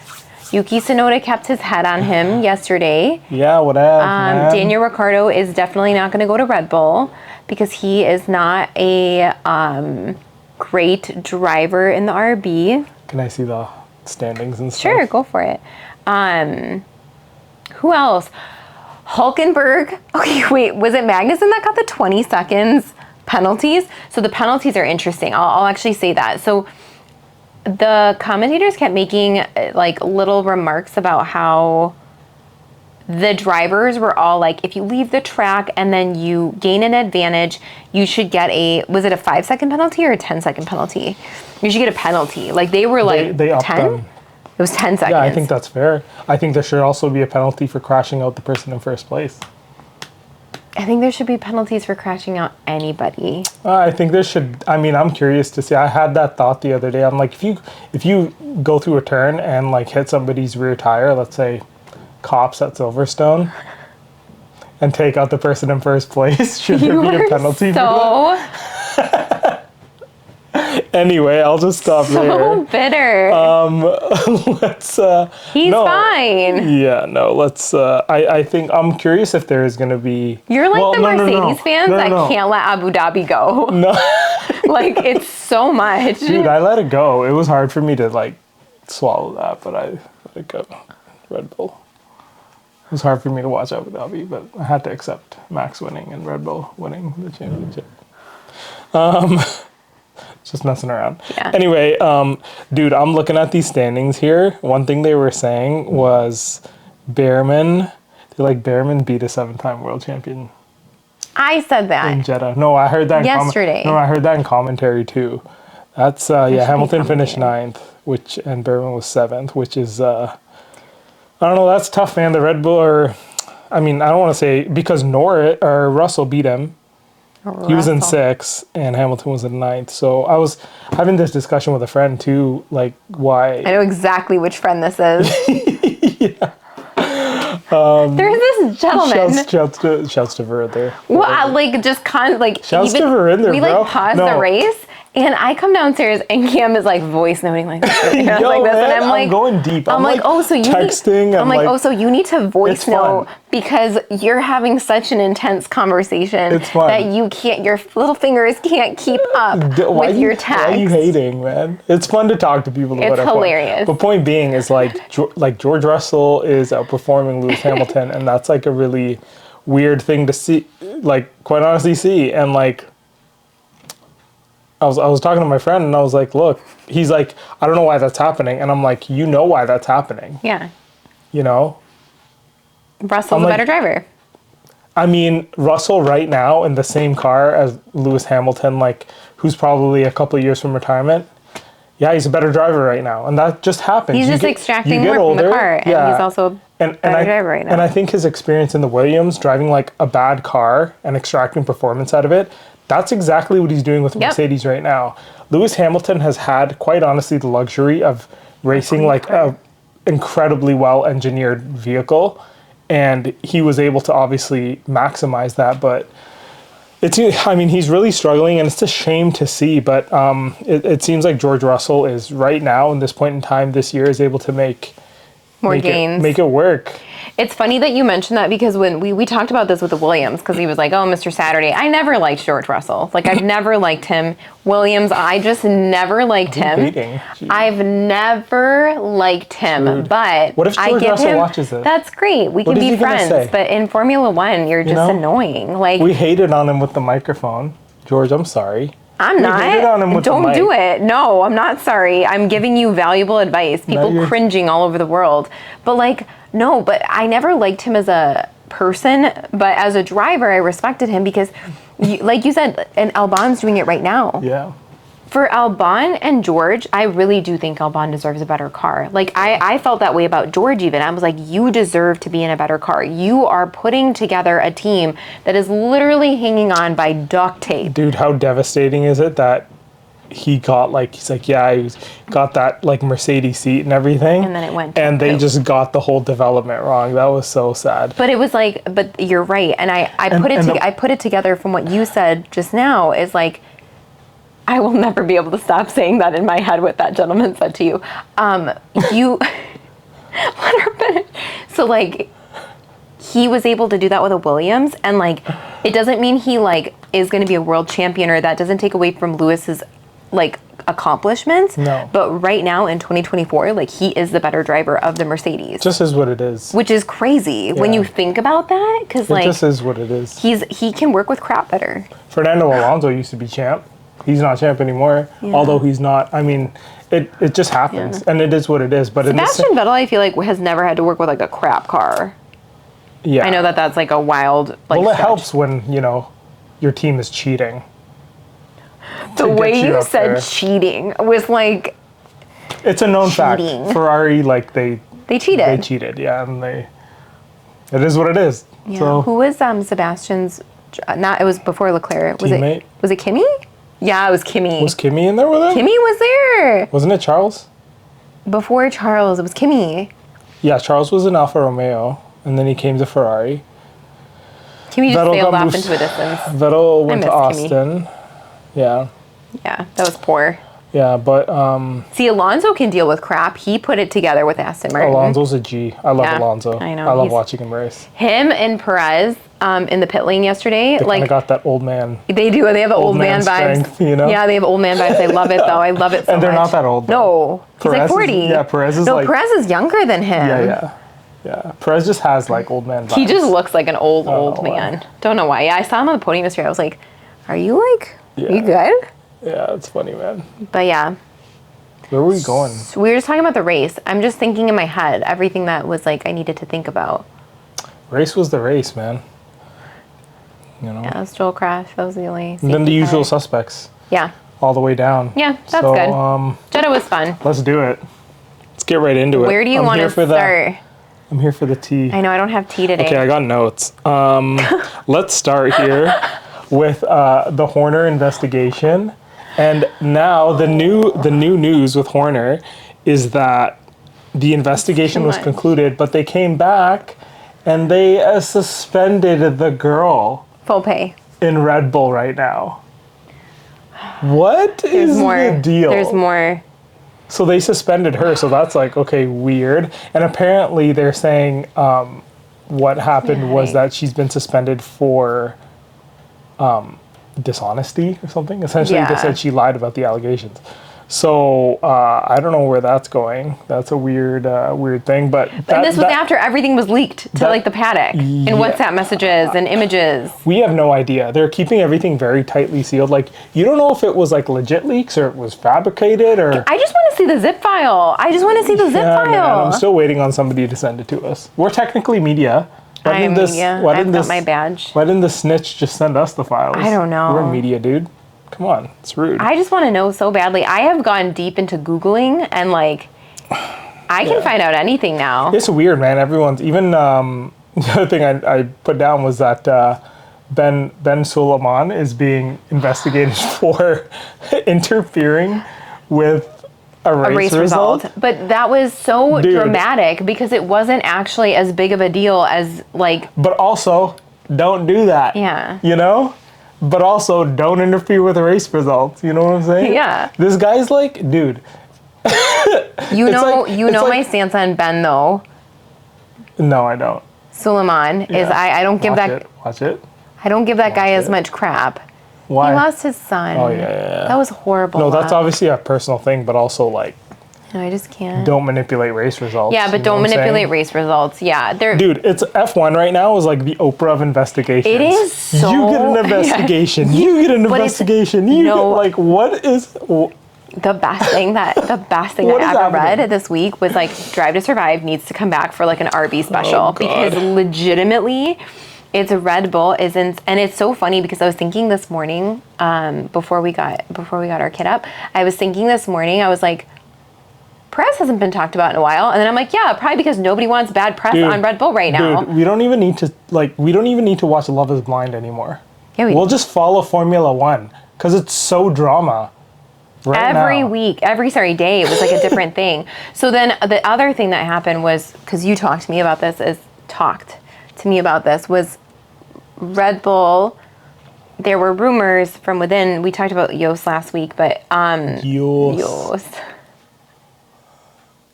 Yuki Tsunoda kept his head on him yesterday. Yeah, whatever. man. Daniel Ricciardo is definitely not going to go to Red Bull because he is not a great driver in the RB. Can I see the standings and stuff? Sure, go for it. Who else? Hulkenberg. Okay, wait, was it Magnussen that got the 20 seconds penalties? So the penalties are interesting. I'll actually say that. So the commentators kept making like little remarks about how the drivers were all like, if you leave the track and then you gain an advantage, you should get was it a 5-second penalty or a 10-second penalty? You should get a penalty. Like they were like they upped 10? them. It was 10 seconds. Yeah, I think that's fair. I think there should also be a penalty for crashing out the person in first place. I think there should be penalties for crashing out anybody. I think there should. I mean, I'm curious to see. I had that thought the other day. I'm like, if you go through a turn and like hit somebody's rear tire, let's say cops at Silverstone, and take out the person in first place, should there be a penalty for that? Anyway, I'll just stop there. So bitter. Let's. He's fine. Yeah, no. Let's. I think I'm curious if there is going to be. You're like the Mercedes fans that can't let Abu Dhabi go. No. Like it's so much. Dude, I let it go. It was hard for me to like swallow that, but I let it go. Red Bull. It was hard for me to watch Abu Dhabi, but I had to accept Max winning and Red Bull winning the championship. Just messing around. Yeah. Anyway, dude, I'm looking at these standings here. One thing they were saying was Behrman beat a 7-time world champion I said that. in Jeddah. No, I heard that yesterday. I heard that in commentary too. That's Hamilton finished 9th, and Behrman was 7th, which is I don't know, that's tough, man. The Red Bull I don't want to say because Russell beat him. He was in 6th and Hamilton was in 9th. So I was having this discussion with a friend too, like why. I know exactly which friend this is. Yeah. There's this gentleman. Shouts to Verinder. Well, shouts to Verinder, we bro. paused the race. And I come downstairs and Cam is like voice noting like this, like this, and I'm like, going deep. I'm like, oh, so you texting. so you need to voice note because you're having such an intense conversation that your little fingers can't keep up with your text. Why are you hating, man? It's fun to talk to people about it. It's hilarious. But point being is like George Russell is outperforming Lewis Hamilton, and that's like a really weird thing to see, like quite honestly see, and like. I was talking to my friend and I was like, look, he's like, I don't know why that's happening. And I'm like, you know why that's happening. Yeah. You know? Russell's a better driver. I mean, Russell right now in the same car as Lewis Hamilton, like, who's probably a couple of years from retirement. Yeah, he's a better driver right now. And that just happens. He's just extracting more from the car. And he's also a better driver right now. And I think his experience in the Williams, driving like a bad car and extracting performance out of it, that's exactly what he's doing with Mercedes right now. Lewis Hamilton has had, quite honestly, the luxury of racing like a incredibly well-engineered vehicle, and he was able to obviously maximize that. But he's really struggling, and it's a shame to see. But it seems like George Russell is right now, in this point in time this year, is able to make gains, make it work. It's funny that you mentioned that because when we talked about this with the Williams, because he was like, oh, Mr. Saturday. I never liked George Russell. Like, I've never liked him. Williams, I just never liked him. I've never liked him. Rude. But what if George Russell watches this? That's great. We can be friends. But in Formula One, you're just annoying. Like, we hated on him with the microphone. George, I'm sorry. I'm not. Don't do it. No, I'm not sorry. I'm giving you valuable advice. People cringing all over the world. But like, no, but I never liked him as a person. But as a driver, I respected him because, like you said, and Albon's doing it right now. Yeah. For Albon and George, I really do think Albon deserves a better car. Like, I felt that way about George even. I was like, you deserve to be in a better car. You are putting together a team that is literally hanging on by duct tape. Dude, how devastating is it that he got he got that like Mercedes seat and everything. And then it went. And they just got the whole development wrong. That was so sad. But it was like, but you're right. And I put it together from what you said just now is like, I will never be able to stop saying that in my head what that gentleman said to you. Let her finish. So like, he was able to do that with a Williams, and like, it doesn't mean he like is going to be a world champion, or that doesn't take away from Lewis's like accomplishments. No. But right now in 2024, like, he is the better driver of the Mercedes. Just is what it is. Which is crazy when you think about that, because like, it just is what it is. He can work with crap better. Fernando Alonso used to be champ. He's not champ anymore, although he's not. I mean, it just happens, and it is what it is. But Sebastian Vettel, I feel like, has never had to work with like a crap car. Yeah. I know that that's like a wild like. Well, it stretch. helps when, your team is cheating. The to way get you up said there. cheating was like It's a known Cheating. fact. Ferrari, like, they cheated. they cheated, yeah, and it is what it is. Yeah. So, Who was Sebastian's? Not. It was before Leclerc. Was Teammate? it? Was it Kimi? Yeah, it was Kimi. was Kimi in there with him? Kimi was there Wasn't it Charles? before Charles. It was Kimi. Yeah, Charles was in Alfa Romeo, and then he came to Ferrari. Kimi just Vettel sailed got off moved- into a distance. Vettel went to miss Kimi. Austin. Yeah, Yeah, that was poor. yeah, but See, Alonso can deal with crap. He put it together with Aston Martin. Alonso's a G. I love Yeah, Alonso. I know, I love he's- watching him race. Him and Perez in the pit lane yesterday, They kind like of got that old man. they do. They have the old man vibes. strength, you know? Yeah, they have old man vibes. I love it though. I love it so And they're much. not that old, No, though. he's like Perez is- 40. yeah, Perez is no, like- Perez is younger than him. Yeah. Perez just has like old man vibes. He just looks like an old know why. man. Don't know why. Yeah, I saw him on the podium yesterday. I was like, are you like, Yeah. you good? Yeah, it's funny, man. But yeah, Where were we going? so we were just talking about the race. I'm just thinking in my head everything that was like I needed to think about. Race was the race, man. Yeah, it was Joel crash. That was the only. And then the safety usual car. suspects Yeah, all the way down. yeah, that's so, good. Jeddah was fun. Let's do it. Let's get right into it. Where do you I'm want here to for the- start? I'm here for the tea. I know I don't have tea today. Okay, I got notes. Let's start here with the Horner investigation. And now the new news with Horner is that the investigation was much. concluded, but they came back and they suspended the girl Full pay. in Red Bull right now. What There's is more. the deal? There's more. So they suspended her, so that's like, okay, weird. And apparently they're saying what happened was that she's been suspended for dishonesty or something. Essentially, they Yeah. said she lied about the allegations. So I don't know where that's going. That's a weird thing. But And this was after everything was leaked to like the paddock and Yeah. WhatsApp messages and images. we have no idea. They're keeping everything very tightly sealed. Like, you don't know if it was like legit leaks or it was fabricated or... I just want to see the zip file. I just want to see the zip Yeah, man, file. I'm still waiting on somebody to send it to us. We're technically media. Why I'm didn't media. Why I've didn't got this? my badge. Why didn't the snitch just send us the files? I don't know. We're media, dude. Come on, it's rude. I just want to know so badly. I have gone deep into Googling and like, I can find out anything now. It's weird, man. Everyone's even the other thing I put down was that Ben Suleiman is being investigated for interfering with a race result. But that was so Dude. dramatic because it wasn't actually as big of a deal as like, But also, don't do that. yeah. You know? But also, don't interfere with race results. You know what I'm saying? Yeah. This guy's like, dude. You It's know, like- you it's know like- my stance on Ben though. No, I don't. Suleiman is Yeah. I don't give that Watch it. I don't give that guy as it. much crap. Why? He lost his son. Oh, yeah. That was horrible. No, that's Love. obviously a personal thing, but also like, No, I just can't. don't manipulate race results. Yeah, you but know don't what I'm manipulate saying? race results. Yeah, they're Dude, it's F1 right now is like the Oprah of investigations. It is so- You get an investigation. You get an But it's- investigation. You get no. like what is? the best thing that What I is ever happening? read this week was like Drive to Survive needs to come back for like an RB special Oh, God. because legitimately it's Red Bull isn't, and it's so funny because I was thinking this morning before we got our kid up, I was thinking this morning, I was like, press hasn't been talked about in a while, and then I'm like, yeah, probably because nobody wants bad press Dude, on Red Bull right now. Dude, we don't even need to watch Love Is Blind anymore. Yeah, We'll just follow Formula One because it's so drama. Right every now. week, every day, it was like a different thing. So then the other thing that happened was, because you talked to me about this, was Red Bull. There were rumors from within. We talked about Yost last week, but Yost. Yost.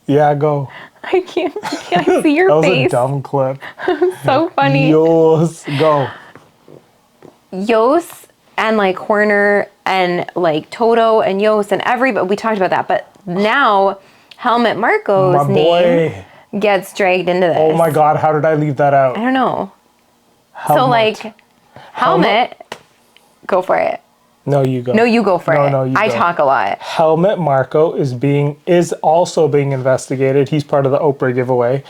Yeah, go. I can't see your That was face. a dumb clip. So funny. Yost, go. Yost and like Horner and like Toto and Yost and everybody, we talked about that. But now Helmut Marko's My name boy. gets dragged into this. Oh my God, how did I leave that out? I don't know. Helmut. So like Helmut, go for it. No, you go. No, you go for it. No, you I go. talk a lot. Helmut Marko is also being investigated. He's part of the Oprah giveaway.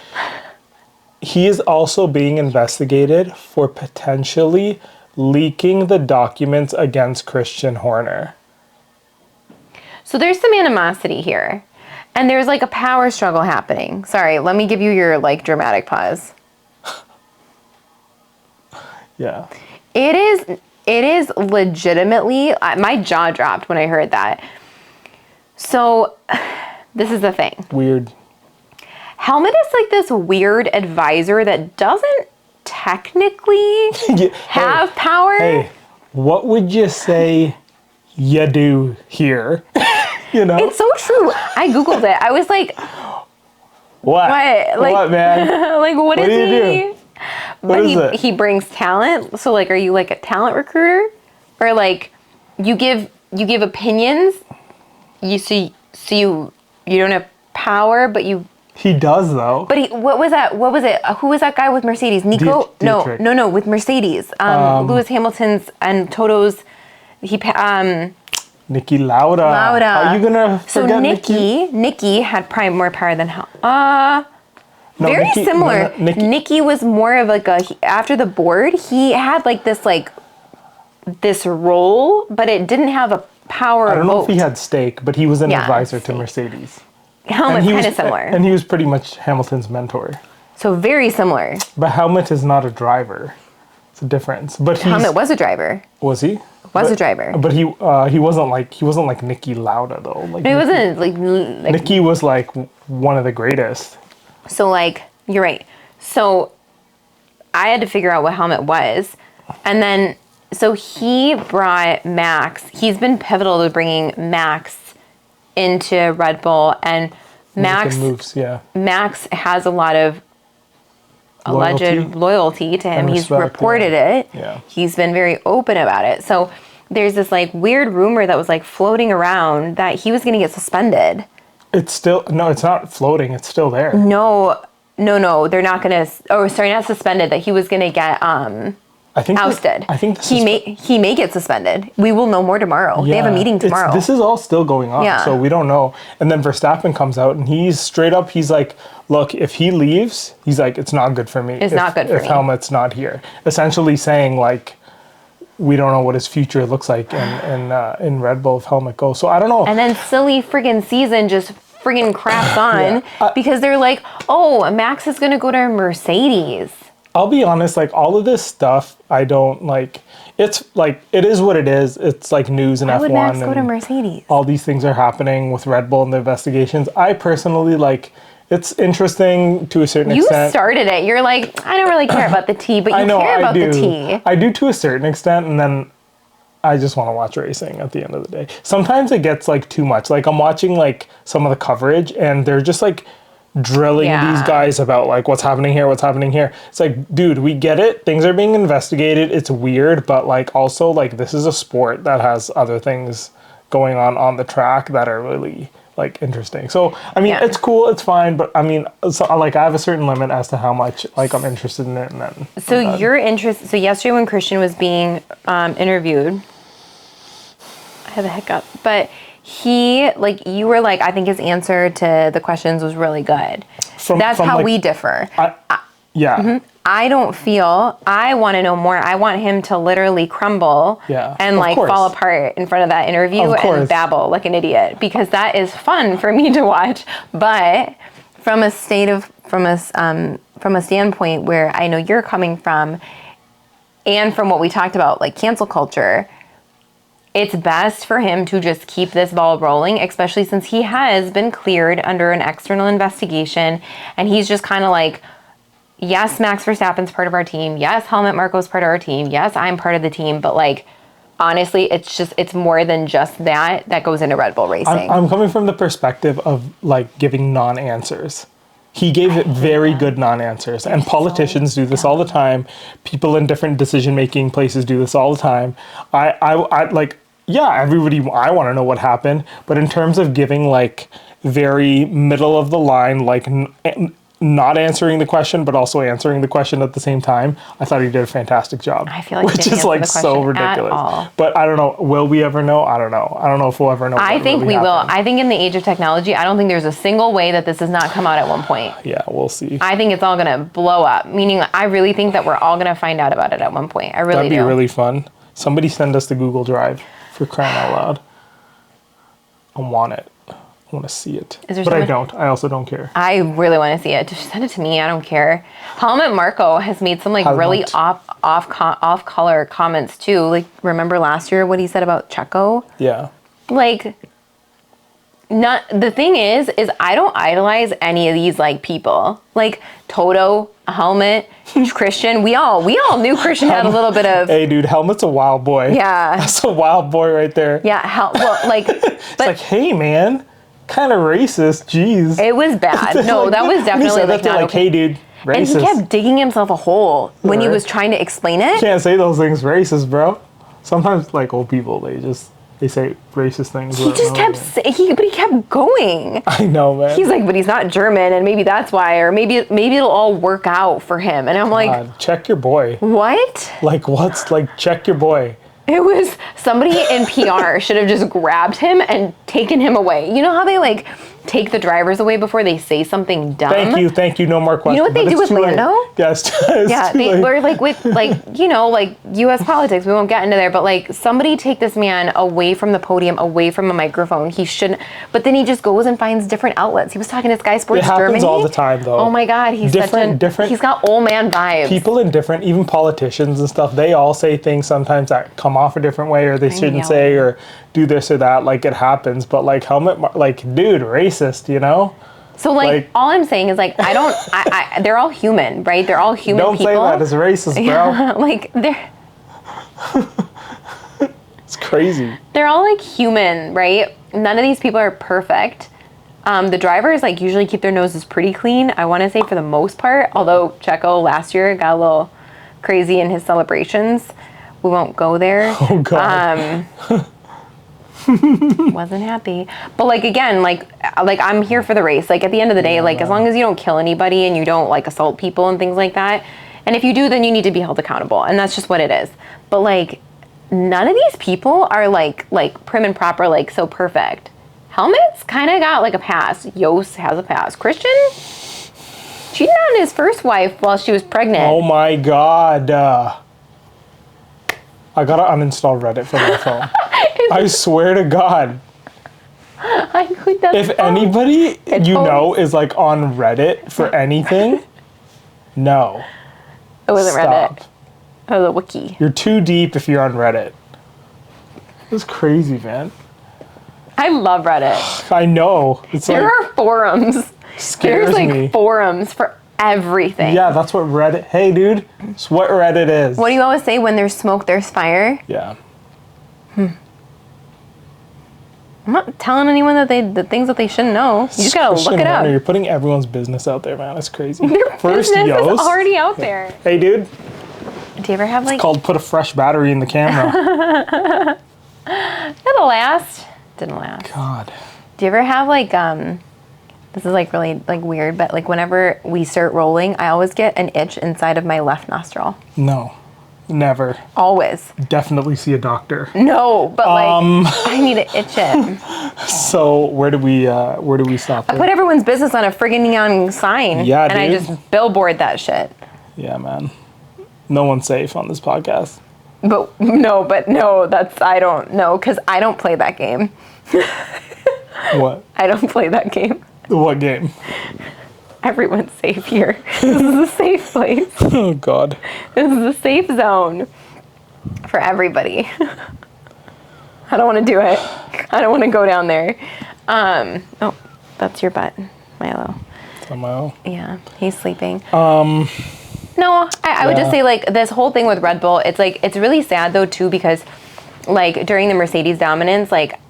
he is also being investigated for potentially leaking the documents against Christian Horner. So there's some animosity here. And there's like a power struggle happening. Sorry, let me give you your like dramatic pause. Yeah. It is legitimately, my jaw dropped when I heard that. So this is the thing. Weird. Helmut is like this weird advisor that doesn't technically have power. Hey, what would you say you do here? You know? It's so true. I Googled it. I was like, What? Like, what, man? like, what is do you he? do? But is it? he brings talent. So like, are you like a talent recruiter? Or like, you give opinions, you don't have power, but you. He does though. But what was that? What was it? Who was that guy with Mercedes? Nico? Dietrich. No, with Mercedes. Lewis Hamilton's and Toto's. Nikki Lauda. Are you gonna forget Nikki? Nikki had probably more power than No, very Nikki, similar. no, Nikki was more of like after the board, he had like this role, but it didn't have a power. I don't know vote. if he had stake, but he was an advisor to stake. Mercedes. Helmut's kind of similar. And he was pretty much Hamilton's mentor. So very similar. But Helmut is not a driver. It's a difference. But Helmut was a driver. Was he? Was a driver. But he wasn't like Nikki Lauda though. Like No, he wasn't like Nikki was like one of the greatest. So like, you're right. So I had to figure out what Helmut was. And then, so he brought Max. He's been pivotal to bringing Max into Red Bull. And Max moves, yeah. Max has a lot of alleged loyalty to him. And He's respect, reported it. Yeah. He's been very open about it. So there's this like weird rumor that was like floating around that he was going to get suspended. It's still, no, it's not floating. It's still there. No, they're not gonna. Oh, sorry, not suspended. That he was gonna get I think ousted. I think he may get suspended. We will know more tomorrow. They have a meeting tomorrow. This is all still going on, Yeah. so we don't know. And then Verstappen comes out and he's straight up. He's like, "Look, if he leaves, he's like, it's not good for me. It's not good for if me." Helmut's not here." Essentially saying like, we don't know what his future looks like in Red Bull if Helmut goes. So I don't know. And then silly friggin' season just friggin' craps on because they're like, oh, Max is gonna go to Mercedes. I'll be honest, like all of this stuff, I don't like. It's like it is what it is. It's like news and F1. Why would Max go to and Mercedes? all these things are happening with Red Bull and the investigations. I personally like. It's interesting to a certain extent. You started it. You're like, I don't really care about the T, but you care about the T. I do to a certain extent, and then I just want to watch racing at the end of the day. Sometimes it gets like too much. Like I'm watching like some of the coverage, and they're just like drilling these guys about like what's happening here. It's like, dude, we get it. Things are being investigated. It's weird, but like also like this is a sport that has other things going on the track that are really like interesting. So I mean, it's cool, it's fine, but I mean, so like I have a certain limit as to how much like I'm interested in it, and then. So your interest. So yesterday when Christian was being interviewed, I had a hiccup, but he like you were like, I think his answer to the questions was really good. That's how we differ. I don't feel, I want to know more. I want him to literally crumble and like fall apart in front of that interview and babble like an idiot, because that is fun for me to watch. But from a standpoint where I know you're coming from, and from what we talked about, like cancel culture, it's best for him to just keep this ball rolling, especially since he has been cleared under an external investigation, and he's just kind of like, yes, Max Verstappen's part of our team. Yes, Helmut Marko's part of our team. Yes, I'm part of the team. But like, honestly, it's more than just that goes into Red Bull racing. I'm coming from the perspective of like giving non-answers. He gave it very good non-answers, and politicians do this all the time. People in different decision-making places do this all the time. I like, everybody, I want to know what happened, but in terms of giving like very middle of the line, like not answering the question, but also answering the question at the same time. I thought he did a fantastic job. I feel like he which didn't is answer like the so question ridiculous. at all. But I don't know. Will we ever know? I don't know. I don't know if we'll ever know. I think really we will. happened. I think in the age of technology, I don't think there's a single way that this does not come out at one point. Yeah, we'll see. I think it's all gonna blow up. Meaning, I really think that we're all gonna find out about it at one point. I really That'd be do. really fun. Somebody send us the Google Drive, for crying out loud. I want it. I want to see it. Is there But I someone- don't. I also don't care. I really want to see it. Just send it to me. I don't care. Helmut Marko has made some like really Helmut. off color comments too. Like, remember last year what he said about Checo? Yeah. Like, not the thing is I don't idolize any of these like people. Like Toto, Helmut, Christian. We all knew Christian had a little bit of Hey, dude, Helmut's a wild boy. yeah. That's a wild boy right there. Yeah, well, like, It's but like, hey, man, kind of racist. Jeez. it was bad. No, Like, that was when he definitely said like that, they're not like, okay. hey, dude, And racist. he kept digging himself a hole when he Right. was trying to explain it. Can't say those things, racist, bro. Sometimes, like, old people, they say racist things. He just kept but he kept going. I know, man. He's like, but he's not German, and maybe that's why, or maybe it'll all work out for him. And I'm like, God, check your boy. what? Like, what's, like, check your boy. It was somebody in PR should have just grabbed him and taken him away. You know how they like take the drivers away before they say something dumb? Thank you, no more questions. You know what they But do it's with too late. Lando? Yeah, it's Yeah, too they late. were like with like, you know, like US politics. We won't get into there, but like somebody take this man away from the podium, away from a microphone. He shouldn't, but then he just goes and finds different outlets. He was talking to Sky Sports It happens Germany. all the time, though. Oh my God, he's Different- he's got old man vibes. People in different, even politicians and stuff, they all say things sometimes that come off a different way, or they shouldn't know. say, or do this or that. Like, it happens. But like, like, dude, racist, you know? So like, like- all I'm saying is like, they're all human, right? They're all human Don't people. say that. It's racist, bro. Yeah, like It's crazy. they're all like human, right? None of these people are perfect. The drivers like usually keep their noses pretty clean. I want to say for the most part, although Checo last year got a little crazy in his celebrations. We won't go there. Oh, God. Wasn't happy. But like again, like I'm here for the race. Like at the end of the day, like as long as you don't kill anybody and you don't like assault people and things like that. And if you do, then you need to be held accountable. And that's just what it is. But like none of these people are like prim and proper, like so perfect. Helmut's kind of got like a pass. Yost has a pass. Christian cheated on his first wife while she was pregnant. Oh, my God. I gotta uninstall Reddit from my phone. I swear to God. If anybody you know is like on Reddit for anything, no. It wasn't Stop. Reddit. Oh, the wiki. You're too deep if you're on Reddit. It's crazy, man. I love Reddit. I know. It's There like are forums. scares There's like me. forums for everything. Yeah, that's what Reddit. Hey, dude, it's what Reddit is. What do you always say? When there's smoke, there's fire. Yeah. I'm not telling anyone that the things that they shouldn't know. You just gotta Christian look it up. Horner, you're putting everyone's business out there, man. That's crazy. Their First business is Yost. already out there. Hey, dude. Do you ever have like? Called put a fresh battery in the camera. It'll last. Didn't last. God. Do you ever have like This is like really like weird, but like whenever we start rolling, I always get an itch inside of my left nostril. No. Never. Always. Definitely see a doctor. No, but like I need to itch it. So where do we stop? I put everyone's business on a friggin' neon sign. Yeah, and I dude. just billboard that shit. Yeah, man. No one's safe on this podcast. But no, that's I don't know because I don't play that game. What? I don't play that game. What game? Everyone's safe here. This is a safe place. Oh, God. This is a safe zone for everybody. I don't want to do it. I don't want to go down there. Oh, that's your butt, Milo. Somehow. Yeah, he's sleeping. No, I would just say like this whole thing with Red Bull, it's like, it's really sad though too, because like during the Mercedes dominance, like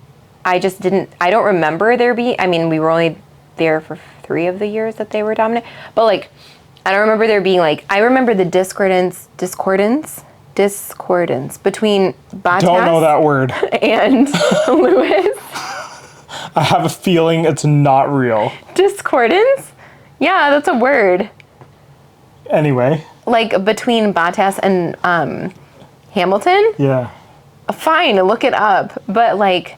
I don't remember there being, I mean, we were only there for 3 of the years that they were dominant, but like, I don't remember there being like, I remember the discordance between Bottas Don't know that word. and Lewis. I have a feeling it's not real. Discordance? Yeah, that's a word. Anyway. Like between Bottas and Hamilton? Yeah. Fine, look it up. But like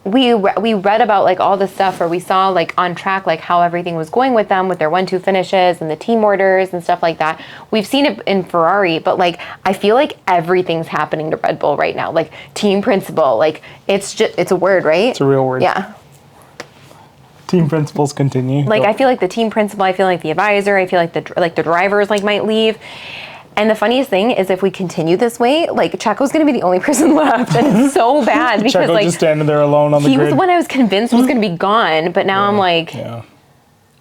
we read about like all the stuff, or we saw like on track like how everything was going with them with their 1-2 finishes and the team orders and stuff like that. We've seen it in Ferrari, but like I feel like everything's happening to Red Bull right now. Like team principal, like it's a word, right? It's a real word. Yeah. Team principals continue. Like I feel like the team principal, I feel like the advisor, I feel like the drivers like might leave. And the funniest thing is if we continue this way, like Checo's going to be the only person left, and it's so bad because Checo like just standing there alone on the he grid. was the one I was convinced was going to be gone, but now I'm like,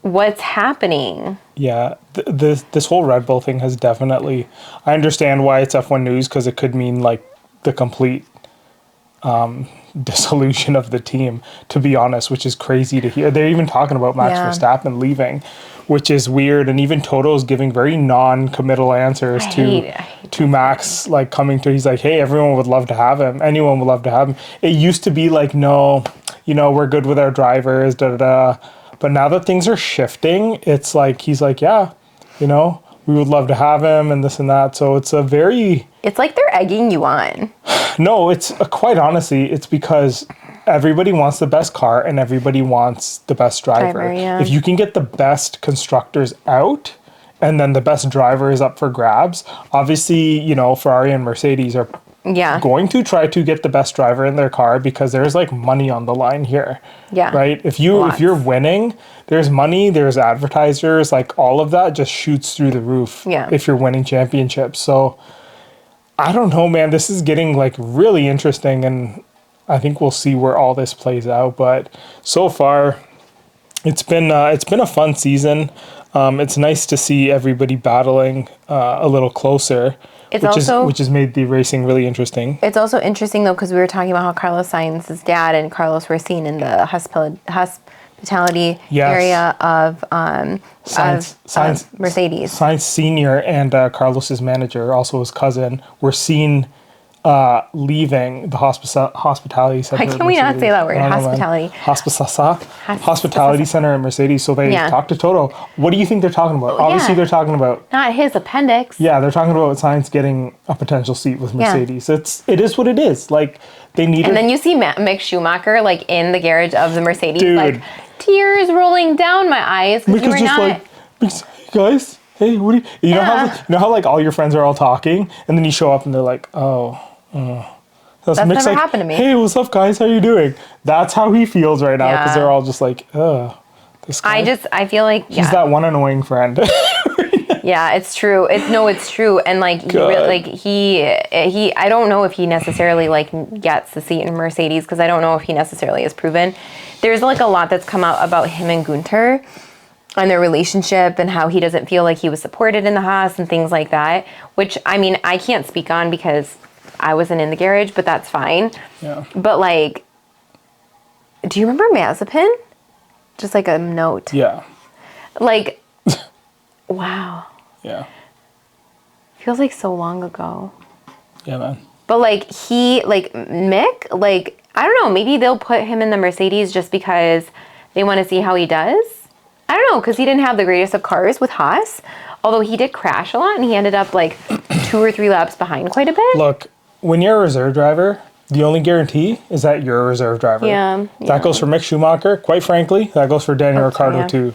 what's happening? Yeah, this whole Red Bull thing has definitely. I understand why it's F1 news, because it could mean like the complete dissolution of the team, to be honest, which is crazy to hear. They're even talking about Max Verstappen leaving, which is weird. And even Toto's giving very non-committal answers to Max, like coming to, he's like, hey, everyone would love to have him. Anyone would love to have him. It used to be like, no, we're good with our drivers, da da da. But now that things are shifting, it's like, he's like, yeah, we would love to have him and this and that. So it's a very... It's like they're egging you on. No, it's quite honestly, it's because everybody wants the best car and everybody wants the best driver. Yeah. If you can get the best constructors out and then the best driver is up for grabs, obviously, Ferrari and Mercedes are going to try to get the best driver in their car, because there's like money on the line here. Yeah. Right? If you're winning, there's money, there's advertisers, like all of that just shoots through the roof if you're winning championships. So I don't know, man. This is getting like really interesting, and I think we'll see where all this plays out. But so far, it's been a fun season. It's nice to see everybody battling a little closer, which has made the racing really interesting. It's also interesting though, because we were talking about how Carlos Sainz's dad and Carlos were seen in the hospitality area of Mercedes. Sainz Sr. and Carlos's manager, also his cousin, were seen leaving the hospitality center. Why can we not say that word? Hospitality center at Mercedes. So they talked to Toto. What do you think they're talking about? Obviously, they're talking about not his appendix. Yeah, they're talking about Sainz getting a potential seat with Mercedes. It is what it is. Like they need. And then you see Mick Schumacher like in the garage of the Mercedes, like tears rolling down my eyes because you were not. Like, guys, hey, what do you know how like all your friends are all talking, and then you show up and they're like, that's never happened to me. Hey, what's up, guys? How you doing? That's how he feels right now, because they're all just like, this guy. I feel like he's that one annoying friend. Yeah, it's true. It's true. And like he I don't know if he necessarily like gets the seat in Mercedes, because I don't know if he necessarily is proven. There's like a lot that's come out about him and Gunter and their relationship, and how he doesn't feel like he was supported in the Haas and things like that, which I mean I can't speak on because I wasn't in the garage, but that's fine. Yeah. But like, do you remember Mazepin? Just like a note. Yeah. Like, wow. Yeah. Feels like so long ago. Yeah, man. But like Mick, like, I don't know, maybe they'll put him in the Mercedes just because they want to see how he does. I don't know, because he didn't have the greatest of cars with Haas, although he did crash a lot and he ended up like 2 or 3 laps behind quite a bit. Look, when you're a reserve driver, the only guarantee is that you're a reserve driver. Yeah. That goes for Mick Schumacher. Quite frankly, that goes for Daniel Ricciardo too.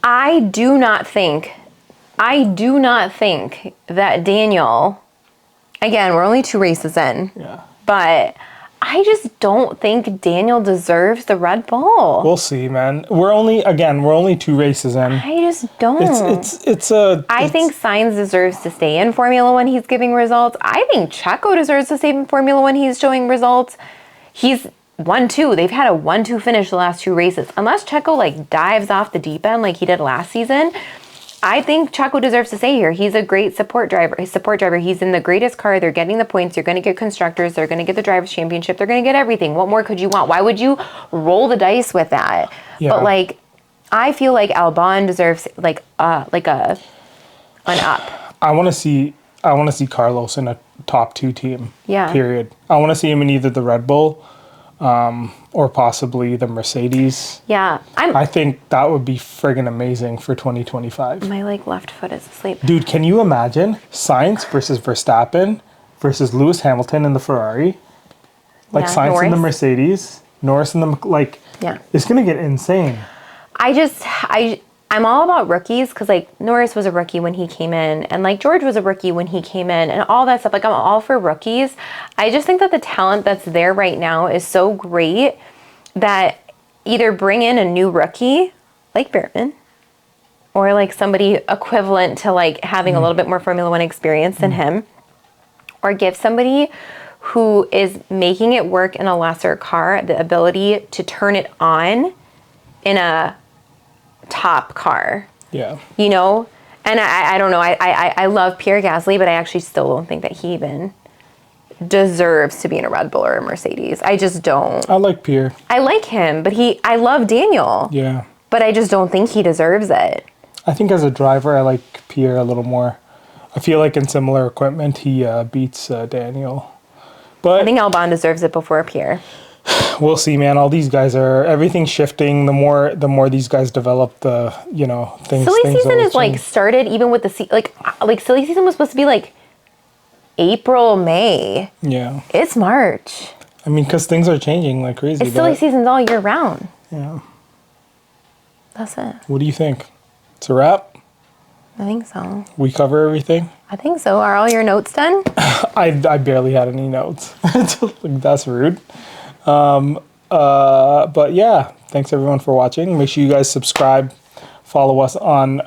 I do not think that Daniel, again, we're only 2 races in, but I just don't think Daniel deserves the Red Bull. We'll see, man. We're only 2 races in. I just don't. I think Sainz deserves to stay in Formula One. He's giving results. I think Checo deserves to stay in Formula One. He's showing results. He's 1-2. They've had a 1-2 finish the last 2 races. Unless Checo like dives off the deep end like he did last season, I think Checo deserves to stay here. He's a great support driver. He's in the greatest car. They're getting the points. They're going to get constructors. They're going to get the drivers' championship. They're going to get everything. What more could you want? Why would you roll the dice with that? Yeah. But like, I feel like Albon deserves like an up. I want to see Carlos in a top 2 team. Yeah. Period. I want to see him in either the Red Bull or possibly the Mercedes. Yeah, I think that would be friggin' amazing for 2025. my like left foot is asleep. Dude, can you imagine Sainz versus Verstappen versus Lewis Hamilton in the Ferrari? Like Yeah, Sainz in the Norris. Mercedes, Norris in the like. Yeah. It's gonna get insane. I'm all about rookies because like Norris was a rookie when he came in, and like George was a rookie when he came in, and all that stuff. Like I'm all for rookies. I just think that the talent that's there right now is so great that either bring in a new rookie like Behrman, or like somebody equivalent to like having a little bit more Formula One experience than him, or give somebody who is making it work in a lesser car the ability to turn it on in a top car, Yeah. you know? And I don't know, I love Pierre Gasly, but I actually still don't think that he even deserves to be in a Red Bull or a Mercedes. I just don't. I like Pierre. I like him, but I love Daniel, Yeah. but I just don't think he deserves it. I think as a driver, I like Pierre a little more. I feel like in similar equipment, he beats Daniel. But I think Albon deserves it before Pierre. we'll see, man. All these guys everything's shifting. The more these guys develop, the things. Silly things season always is like change. started even with the like silly season was supposed to be like April, May. Yeah. It's March. I mean, because things are changing like crazy. It's silly but- season's all year round. Yeah. That's it. What do you think? It's a wrap. I think so. We cover everything. I think so. Are all your notes done? I barely had any notes. That's rude. But yeah, thanks everyone for watching. Make sure you guys subscribe. Follow us on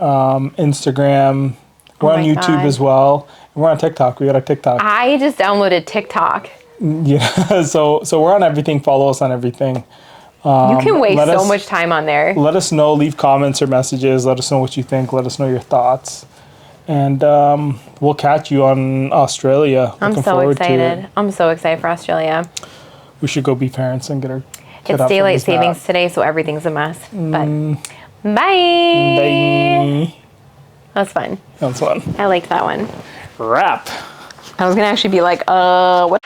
Instagram. We're on my YouTube God. as well. We're on TikTok. We got a TikTok. I just downloaded TikTok. Yeah. So we're on everything. Follow us on everything. You can waste let so us- much time on there. Let us know. Leave comments or messages. Let us know what you think. Let us know your thoughts. And we'll catch you on Australia. I'm Looking so forward to excited. it. I'm so excited for Australia. We should go be parents and get our kid It's up from daylight his nap. savings today, so everything's a mess. But bye. Bye. That's fun. That's fun. I liked that one. Wrap. I was gonna actually be like, what?